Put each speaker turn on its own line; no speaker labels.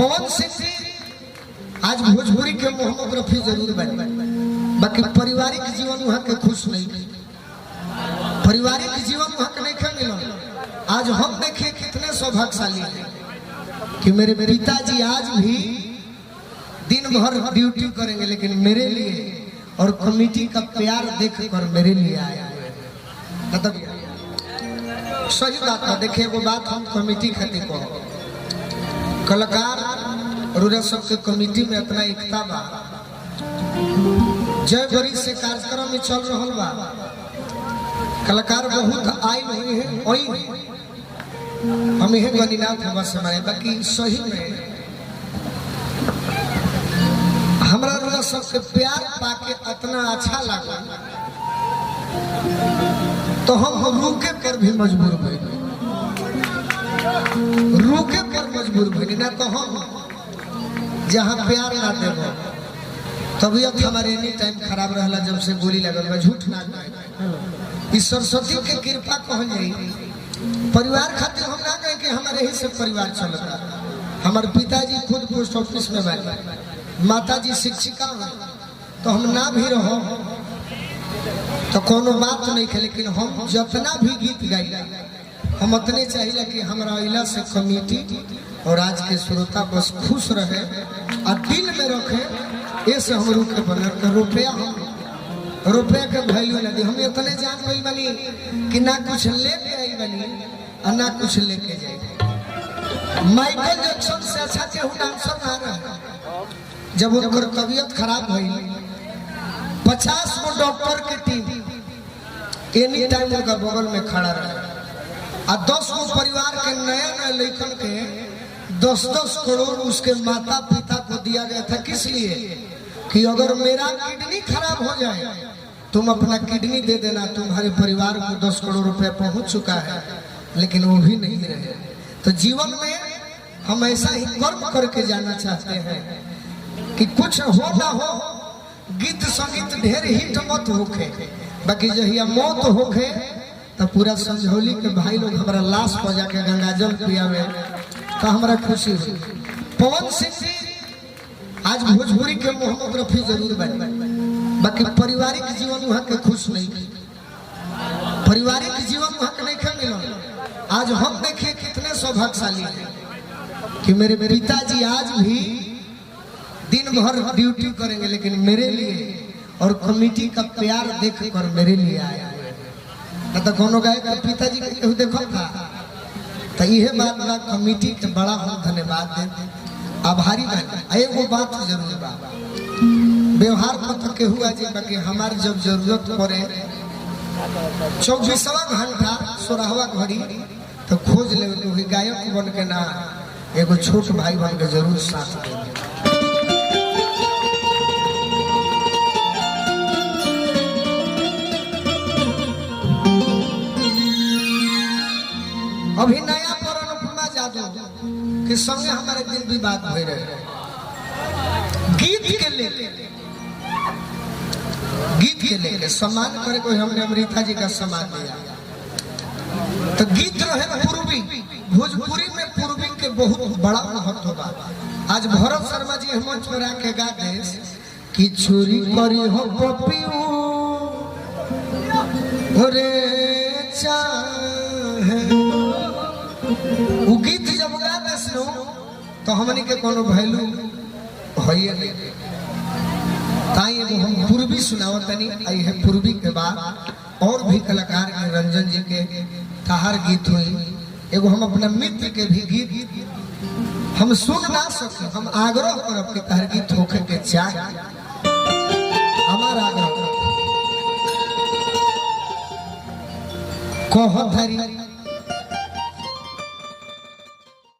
पवन सिंह आज भोजपुरी के मोहम्मद रफी जरूर बने, बाकी पारिवारिक जीवन वहाँ के खुश नहीं, पारिवारिक जीवन वहाँ के नहीं मिला। आज हम देखिए कितने सौभाग्यशाली हैं कि मेरे पिताजी आज भी दिन भर ड्यूटी करेंगे, लेकिन मेरे लिए और कमेटी का प्यार देखकर मेरे लिए आया। मतलब सही बात है। देखिए वो बात हम कमेटी खातिर को कलाकार और सबके कमेटी में इतना एकता बा, जय बरी से कार्यक्रम में चल रहा बा, कलाकार बहुत आए हुए हैं वही हम यह गणिनाथ बस हमारे, बाकी सही में हमारा रोजा सबसे प्यार पाके इतना अच्छा लगा तो हम रुके पर भी मजबूर हुए, रुके पर मजबूर हुए, ना तो हम जहाँ प्यार ना देव तबीयत हमारे एनी टाइम खराब रहला। जब से गोली लगल झूठ ना इस सरस्वती के कृपा कहल जाई। परिवार खातिर हम ना कहें कि हमारे ही से परिवार चलता। हमारे पिताजी खुद पोस्ट ऑफिस में बैठे, माताजी शिक्षिका है, तो हम ना भी रहो तो कोनो बात नहीं है, लेकिन हम जितना भी गीत गाई हम उतने चाहिए कि हमारा इला से कमेटी और आज के श्रोता बस खुश रहे और दिल में रखे। ये से हम रुके बने रुपया, हम रुपया के वैल्यू ना दी। हम इतने जान गई बनी कि ना कुछ लेके आई बनी और ना कुछ लेके जाए। माइकल जैक्सन से अच्छा केहू डांसर ना रहे। जब उनकर तबीयत खराब हुई 50 गो डॉक्टर की टीम एनी टाइम उनका बगल में खड़ा रहे और 10 गो परिवार के नया नया लेखन के 10-10 करोड़ उसके माता पिता को दिया गया था। किस लिए कि अगर मेरा किडनी खराब हो जाए तुम अपना किडनी दे देना, तुम्हारे परिवार को 10 करोड़ रुपए पहुंच चुका है, लेकिन वो भी नहीं रहे। तो जीवन में हम ऐसा ही कर्म करके जाना चाहते हैं कि कुछ हो ना हो, गीत संगीत ढेर हिट मत होखे, बाकी जहिया मौत होखे तो पूरा संझौली के भाई लोग हमारा लाश पर जाके गंगाजल पियावे तो हमारा खुशी हुई। पवन सिंह आज भोजपुरी के मोहम्मद रफी जरूर बने, बाकी पारिवारिक जीवन वहाँ के खुश नहीं, पारिवारिक जीवन वहाँ के नहीं मिला। आज हम देखिए कितने सौभाग्यशाली हैं कि मेरे पिताजी आज भी दिन भर ड्यूटी करेंगे, लेकिन मेरे लिए और कमेटी का प्यार देखकर मेरे लिए आया। न तो कोनो गाय का पिताजी के देखो था तो यह बात बा कमेटी के बड़ा हम धन्यवाद दे, आभारी बने। एगो बात जरूर बा, व्यवहार को तो केहू आज, बाकी हमारी जब जरूरत पड़े 24वां घंटा 16वां घड़ी तो खोज ले गायक बन के ना एगो छोट भाई बन के जरूर साथ दे। अभी नया पर अनुपमा जादव के संगे हमारे दिन भी बात हो रहे गीत के लेके सम्मान करे कोई, हमने अमृता जी का सम्मान दिया तो गीत रहे पूर्वी। भोजपुरी में पूर्वी के बहुत बड़ा महत्व बा। आज भरत शर्मा जी मंच पर आके गा दे कि चोरी करी हो पपियू रे चाहे, वो गीत जब गा दसनो तो हमनी के कोनो वैल्यू होइए नहीं। ताई एगो हम पूर्वी सुनावतनी आई है। पूर्वी के बाद और भी कलाकार के रंजन जी के तहार गीत हुई। एगो हम अपना मित्र के भी गीत हम सुन ना सके, हम आग्रह करब कि तहार गीत होके के चाहे, हमारा आग्रह। कह धरी